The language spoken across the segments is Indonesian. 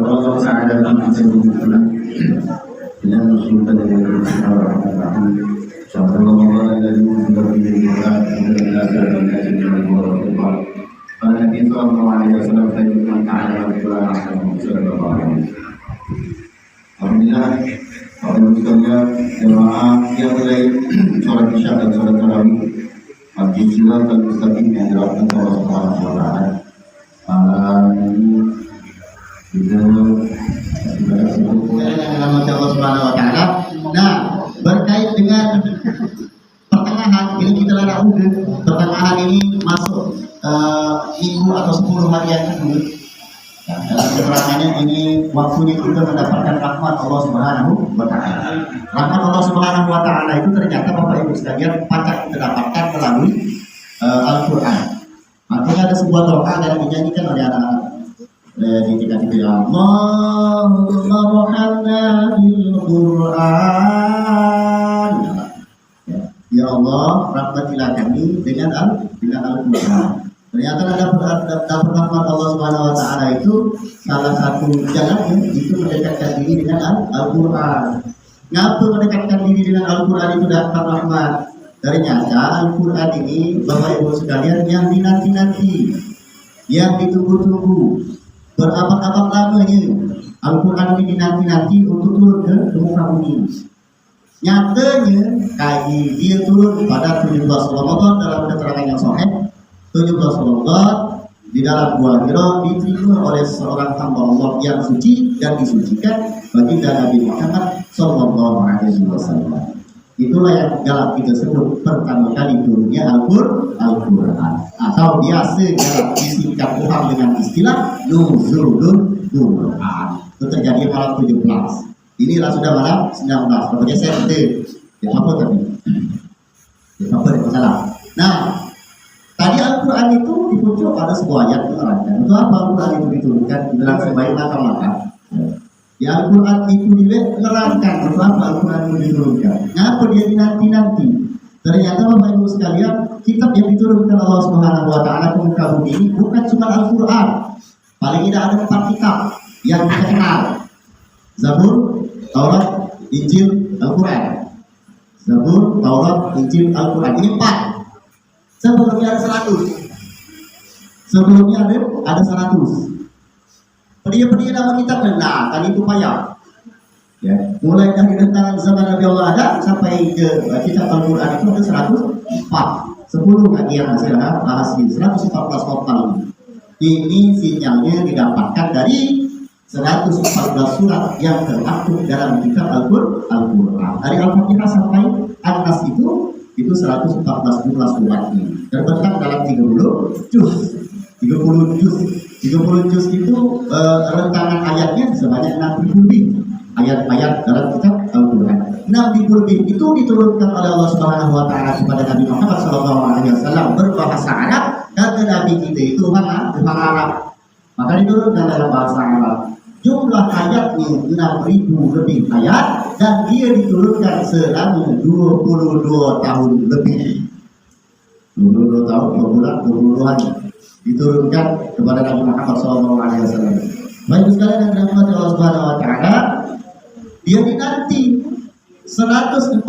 Allah Taala masih mengumpulkan dengan muslimkan dengan Bismillahirrahmanirrahim. Sallallahu alaihi wasallam. Nabi sallallahu alaihi wasallam firman ta'ala wa ta'ala sallallahu alaihi. Alhamdulillah, para sekalian jemaah yang lain sholat isya dan sholat tarawih pagi silat dan mustaqim yang dilakukan Allah Subhanahu wa taala. Allah Subhanahu wa taala. Nah, berkait dengan pertengahan ini kita lihat pertengahan ini masuk minggu atau 10 hari yang kedua. Nah, dalam keterangannya ini waktunya kita mendapatkan rahmat Allah Subhanahu wa taala. Rahmat Allah Subhanahu wa taala itu ternyata Bapak Ibu sekalian pacak kita dapatkan melalui Al-Qur'an. Makanya ada sebuah doa yang dinyanyikan oleh anak-anak di ketika ya Allahumma rahmatna bil Qur'an. Ya Allah, rahmatilah kami dengan Al-Qur'an. Ternyata dapat rahmat Allah Subhanahu wa taala itu salah satu jalannya itu mendekatkan diri dengan Al-Qur'an. Ngapa mendekatkan diri dengan Al-Qur'an itu dapat rahmat? Ternyata Al-Qur'an ini Bapak Ibu sekalian yang dinanti-nanti, yang ditunggu-tunggu. Berabad-abad lamanya Al-Quran ini dinanti-nanti untuk turun ke muka bumi. Nyatanya dia turun pada 17 Ramadan dalam keterangan yang sahih. 17 Ramadan di dalam Gua Hira diterima oleh seorang hamba Allah yang suci dan disucikan baginda Nabi Muhammad sallallahu alaihi wasallam. Itulah yang dalam kita sebut pertama kali turunnya Al-Quran atau biasa dalam disingkat Tuhan dengan istilah Nuzulul Quran. Itu terjadi malam 17. Inilah sudah malam 19. Pokoknya saya apa tadi? Apa yang salah? Nah, tadi Al-Quran itu di puncak ada sebuah ayat menerangkan. Untuk apa Al-Quran itu diturunkan dalam sebaik maka-maka? Ya Al-Quran itu menerangkan untuk apa Al-Quran itu diturunkan. Kenapa dia dinanti-nanti? Ternyata Bapak Ibu sekalian, kitab yang diturunkan Allah Subhanahu wa taala ke muka bumi ini bukan cuma Al-Quran. Paling tidak ada 4 kitab yang kita kenal. Zabur, Taurat, Injil, Al-Quran. Zabur, Taurat, Injil, Al-Quran. Ini 4. Sebelumnya ada 100. Sebelumnya ada 100. Pedia-pedia nama kitab benar, kali itu payah. Ya, mulai dari rentangan zaman Nabi Allah ada sampai ke kitab Al-Quran itu ada 104. 10 lagi yang masih bahas di 114 total. Ini sinyalnya didapatkan dari 114 surat yang termaktub dalam kitab Al-Quran. Dari Al-Fatihah sampai An-Nas itu 114 jumlah suratnya. Terbentang dalam 30 juz. 30 juz itu rentangan ayatnya sebanyak 60 lebih ayat-ayat dalam kitab Al-Quran. 60 lebih itu diturunkan oleh Allah Subhanahu wa taala kepada Nabi Muhammad sallallahu alaihi wasallam berbahasa Arab. Kata Nabi kita itu orang Arab. Maka diturunkan dalam bahasa Arab. Jumlah ayatnya 6.000 lebih ayat dan dia diturunkan selama 22 tahun lebih. 22 tahun, 2 bulan, 22 hari diturunkan kepada Nabi Muhammad SAW. Baik sekalian yang dirahmati Allah Subhanahu wa taala, dia dinanti 114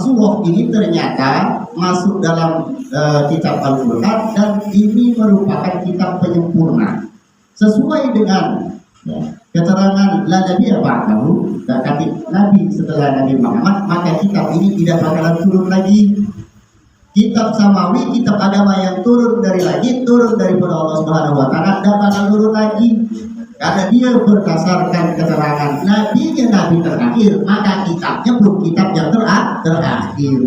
surah ini ternyata masuk dalam kitab Al-Quran dan ini merupakan kitab penyempurna sesuai dengan keterangan la nabi ba'dahu, dan kata Nabi setelah Nabi Muhammad, maka kitab ini tidak bakalan turun lagi. Kitab samawi, kitab agama yang turun dari langit, turun daripada Allah Subhanahu wa taala dan bakal turun lagi. Karena dia berdasarkan keterangan Nabi terakhir, maka kitabnya pun kitab yang terakhir.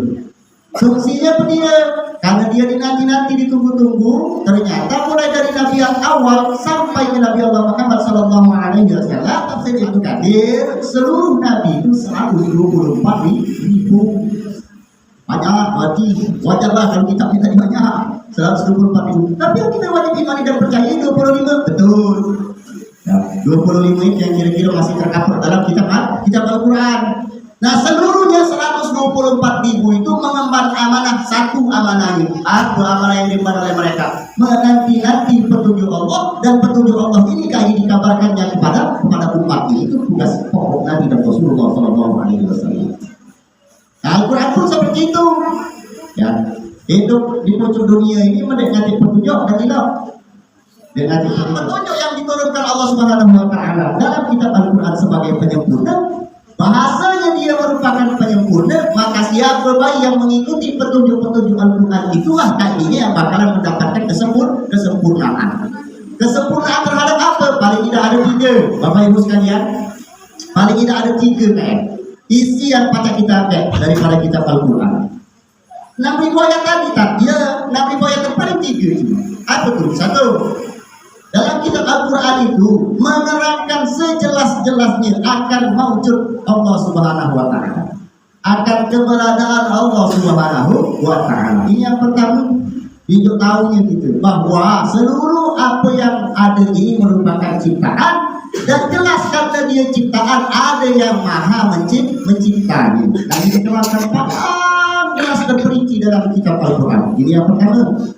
Fungsinya dia, karena dia dinanti-nanti ditunggu-tunggu, ternyata mulai dari Nabi yang awal sampai ke Nabi Allah Muhammad sallallahu alaihi wasallam, tafsir Ibnu Katsir, seluruh Nabi itu 124.000. Banyak, berarti wajarlah kalau kitab kita banyak 124.000. Tapi yang kita wajib imani dan percaya 25. Betul. Ya, 25 ini yang kira-kira masih tercover dalam kitab Al-Quran. Nah, seluruhnya 124.000 itu mengemban amanah, satu amanah ini. Apa amanah yang diemban oleh mereka? Menanti-nanti petunjuk Allah dan petunjuk Allah ini kayak dikabarkannya kepada umat ini, itu tugas pokok Nabi dan Rasulullah SAW. Nah, Al-Quran pun seperti itu. Ya, hidup di pojok dunia ini mendekati petunjuk dan tidak dengan petunjuk yang diturunkan Allah Subhanahu wa taala dalam kitab Al-Quran sebagai penyempurna. Bahasanya dia merupakan penyempurna, maka siapa baik yang mengikuti petunjuk-petunjuk Al-Quran itulah kakinya yang bakalan mendapatkan kesempurnaan. Kesempurnaan terhadap apa? Paling tidak ada 3, Bapak Ibu sekalian. Paling tidak ada 3 kan? Isi yang patut kita ambil daripada kitab Al-Quran. 6.000 ayat tadi tak? Ya, 6.000 ayat terpaling 3 cuma. Apa tu? 1. Dalam kitab Al-Quran itu menerangkan sejelas-jelasnya akan maujud Allah Subhanahu wa taala, akan keberadaan Allah Subhanahu wa taala. Ini yang pertama, hidup tahunya gitu bahwa seluruh apa yang ada ini merupakan ciptaan, dan jelas karena dia ciptaan ada yang maha menciptanya. Dan diterangkan jelas dan perinci dalam kitab Al-Quran. Ini yang pertama.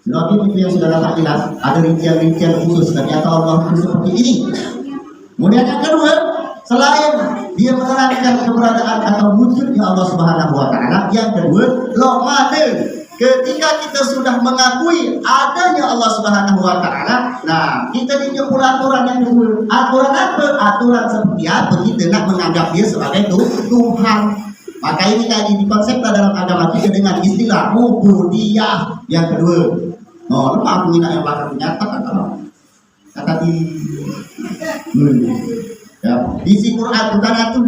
Lagi itu yang sudah dapat jelas, ada rincian-rincian khusus ternyata Allah itu seperti ini. Kemudian yang kedua, selain dia menerangkan keberadaan atau wujudnya Allah Subhanahu wa taala, yang kedua, mana ketika kita sudah mengakui adanya Allah Subhanahu wa taala, nah kita dijemput aturan yang kedua. Aturan apa? Aturan seperti apa kita nak menganggap dia sebagai Tuhan. Maka ini tadi dikonsepkan dalam agama kita dengan istilah ubudiyah. Yang kedua, lepas aku minat yang belakang nyata kata di ya, isi Quran bukan itu.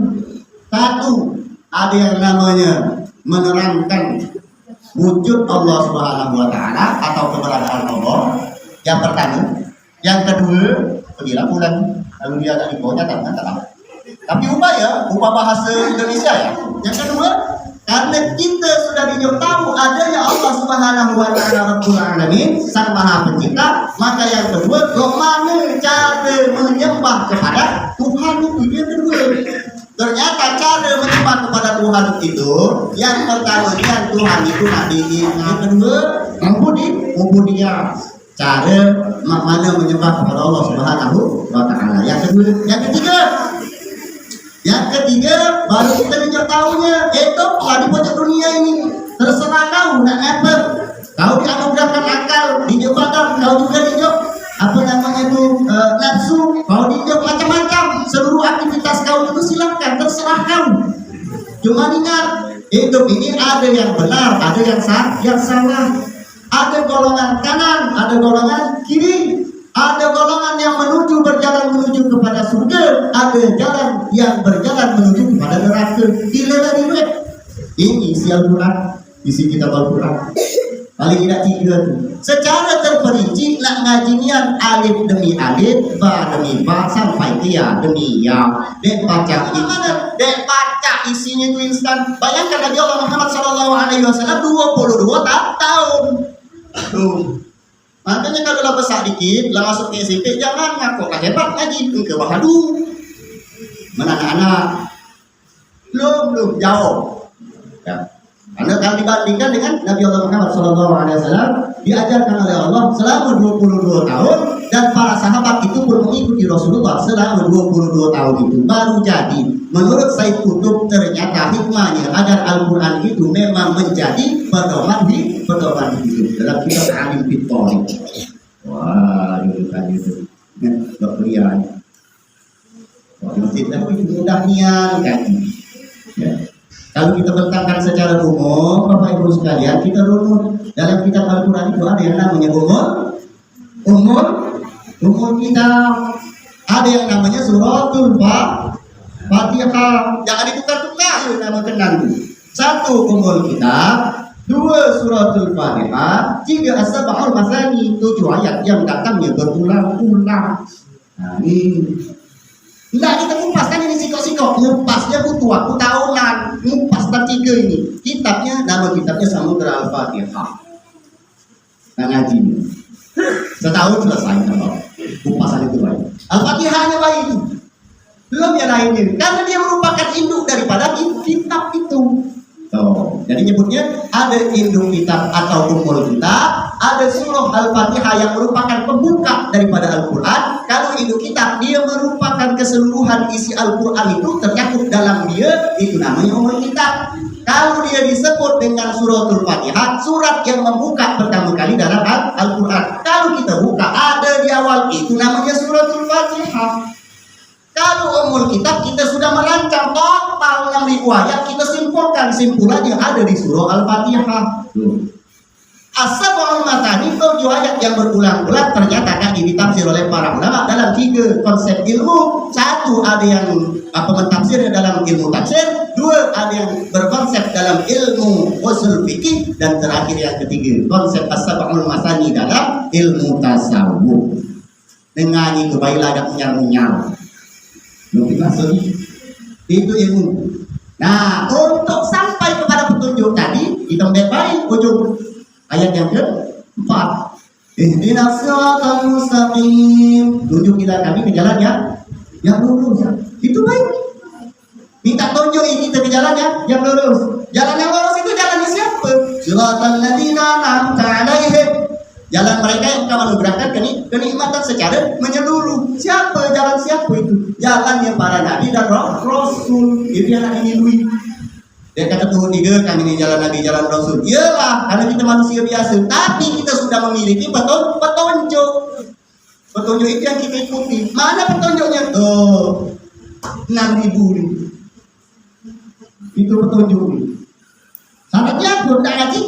Satu, ada yang namanya menerangkan wujud Allah Subhanahu wa taala atau keberadaan Allah. Yang pertama, yang kedua, pergilah pulang. Lalu dia tak dibawa tak tahu. Tapi ubah bahasa Indonesia ya. Yang kedua, karena kita sudah tahu adanya Allah Subhanahu wa taala Rabbul Alamin, Sang Maha Pencipta, maka yang kedua, bagaimana cara menyembah kepada Tuhan itu yang kedua. Ternyata cara menyembah kepada Tuhan itu, yang pertama yang Tuhan itu yang kedua, ubudiyah. Cara mana menyembah kepada Allah Subhanahu wa taala. Yang kedua, yang ketiga, baru kita dijak tahunya, itu di pojok dunia ini. Terserah kau nak apa. Kau dianugerahkan akal, dijebakkan, kau juga dijak apa namanya itu nafsu, kau dijak macam-macam. Seluruh aktivitas kau itu silakan, terserah kau. Cuma ingat, hidup ini ada yang benar, ada yang salah. Ada golongan kanan, ada golongan kiri. Ada golongan yang berjalan menuju kepada surga, ada jalan yang berjalan menuju kepada neraka. Pilih dari duit. Ini isi Al-Quran, isi kitab Al-Quran. Paling tidak 3 tu. Secara terperinci nak ngajian alif demi alif, ba demi ba sampai ya demi ya. Dek baca gimana? Dek baca isinya itu instan. Bayangkan Nabi Allah Muhammad SAW 22 tahun. Makanya kalau lah besar dikit, lah masuk ke SMP, jangan ngaku lah hebat lagi, ke wahadu. Mana anak-anak? Belum jauh. Ya. Karena kalau dibandingkan dengan Nabi Allah Muhammad SAW, diajarkan oleh Allah selama 22 tahun, dan para sahabat itu pun mengikuti Rasulullah selama 22 tahun itu. Baru jadi, menurut Said Qutb, ternyata hikmahnya agar Al-Quran itu memang menjadi pedoman hidup dalam kitab Alim Fitori. Wah, itu tadi itu. Dok kuliah. Wah, masjid tapi mudah niat kan. Ya. Kalau kita bentangkan secara umum, Bapak Ibu sekalian, kita runut dalam kitab Al-Quran itu ada yang namanya umur kita, ada yang namanya suratul Fatihah. Jangan ditukar-tukar nama kenal. 1 umur kita, 2 suratul Fatihah, 3 as-sab'ul masani, 7 ayat yang datangnya berulang-ulang. Nah, ini tidak kita kupas kan ini sikok-sikok, ngupasnya butuh waktu tahunan, ngupas tak 3 ini. Kitabnya, nama kitabnya Samudra Al-Fatihah. Nah, ngaji setahun selesai kalau kupasan itu baik. Al-Fatihahnya baik itu. Belum yang lainnya, karena dia merupakan induk daripada kitab itu. Jadi nyebutnya ada induk kitab atau umul kitab, ada surah Al-Fatihah yang merupakan pembuka daripada Al-Quran. Kalau itu kitab, dia merupakan keseluruhan isi Al-Quran itu tercakup dalam dia, itu namanya umul kitab. Kalau dia disebut dengan suratul Fatihah, surat yang membuka pertama kali dalam Al-Quran. Kalau kita buka ada di awal, itu namanya suratul Fatihah. Kalau umul kitab, kita sudah merancang total 6.000 ayat, kita simpulkan simpulan yang ada di surah Al-Fatihah. As-sab'ul matani, 7 ayat yang berulang-ulang ternyata kan ditafsir oleh para ulama dalam 3 konsep ilmu. Satu, ada yang mentafsirnya dalam ilmu tafsir. 2, ada yang berkonsep dalam ilmu usul fikih. Dan terakhir yang ketiga, konsep as-sab'ul matani dalam ilmu tasawuf. Dengan itu baiklah ada punya-punya. Lebih masuk itu ilmu. Nah, untuk sampai kepada petunjuk tadi, kita baik ujung ayat yang ke-4. Ihdinas siratal mustaqim. Tunjuk kita kami ke jalan yang lurus. Itu baik. Minta tunjuk kita ke jalan yang lurus. Jalan yang lurus itu jalannya siapa? Siratal ladzina an'amta 'alaihim. Jalan mereka yang akan menugerahkan kenikmatan secara menyeluruh. Siapa itu? Jalannya para nabi dan rasul. Itu yang nak dilindungi. Dia kata Tuhan tiga, kami ini jalan nabi, jalan rasul. Iyalah, karena kita manusia biasa. Tapi kita sudah memiliki petunjuk. Petunjuk itu yang kita ikuti. Mana petunjuknya? 6.000 ini. Itu petunjuk. Syaratnya belum tak ngaji.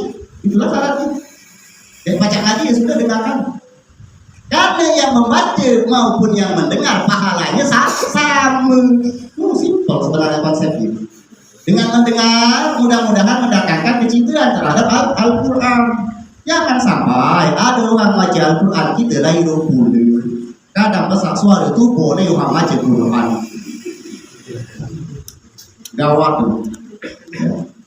Itulah syaratnya. Dan baca ngaji ya sudah dengarkan. Karena yang membaca maupun yang mendengar pahalanya sama. Simpel sebenarnya konsep ini. Dengan mendengar, mudah-mudahan mendatangkan kecintaan terhadap Al-Quran. Jangan sampai ada orang baca Al-Quran kita lagi 20. Kadang pesak suara itu boleh orang baca puluhan. Gawat tu.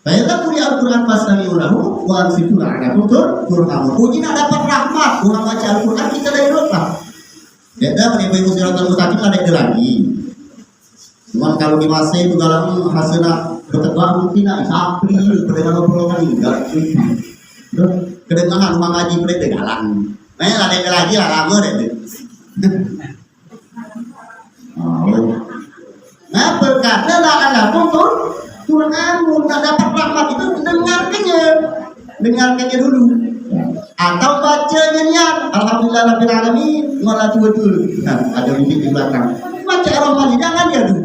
Baiklah kuliah Al-Quran pasal ulahu, wa ansitu la'anakum turhamun. Uji nak dapat rahmat, orang baca Al-Quran kita lagi rotak. Dia menipu siratal mustaqim ada lagi. Cuman kalau di masa itu kalau hasilnya keteguhan mungkin nak sapri kedengaran perolongan ini enggak itu. Kedengaran rumah ngaji pada tegalan. Nah, ada lagi lah lama deh. Nah, berkata lah alakum turhamun, tak dapat rahmat itu dengarkannya dulu. Atau baca nyanyian alhamdulillah rabbil alamin walatu wadul. Nah, ada bibit di belakang. Baca Ar-Rahman jangan dia dulu.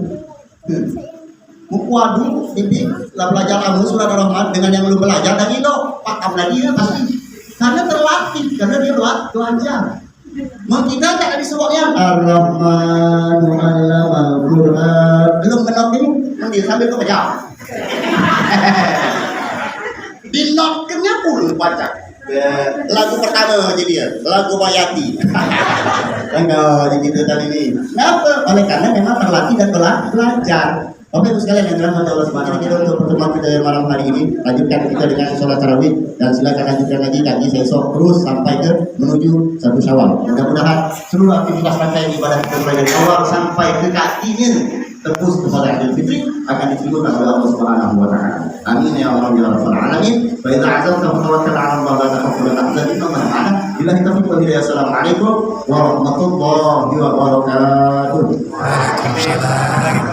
Waduh, ini lah belajar kamu surah Ar-Rahman dengan yang belum belajar dan itu paham lagi ya pasti. Karena terlatih, karena dia belajar. Mungkin tak ada sebutnya Ar-Rahman 'allamal Qur'an. Belum benar ini, nanti sambil tu baca. Di notnya pun baca. Lagu pertama jadi dia, lagu Bayati. Enggak jadi itu tadi ini. Kenapa? Oleh karena memang terlatih dan belajar. Oke, itu sekalian yang dirahmati Allah Subhanahu wa taala. Untuk pertemuan kita malam hari ini, lanjutkan kita dengan sholat tarawih dan silakan lanjutkan lagi kaji besok terus sampai ke menuju 1 Syawal. Mudah-mudahan seluruh aktivitas rangkaian ibadah kita mulai dari awal sampai ke kakinya tembus kepada Idul Fitri akan diterima oleh Allah Subhanahu wa taala. Amin ya Allah ya rabbal alamin. Fa idza azamta fatawakkal 'ala Allah la takhaf wa la tahzan inna Allah ma'ana. Billahi taufiq wal hidayah. Assalamualaikum warahmatullahi wabarakatuh. Waalaikumsalam.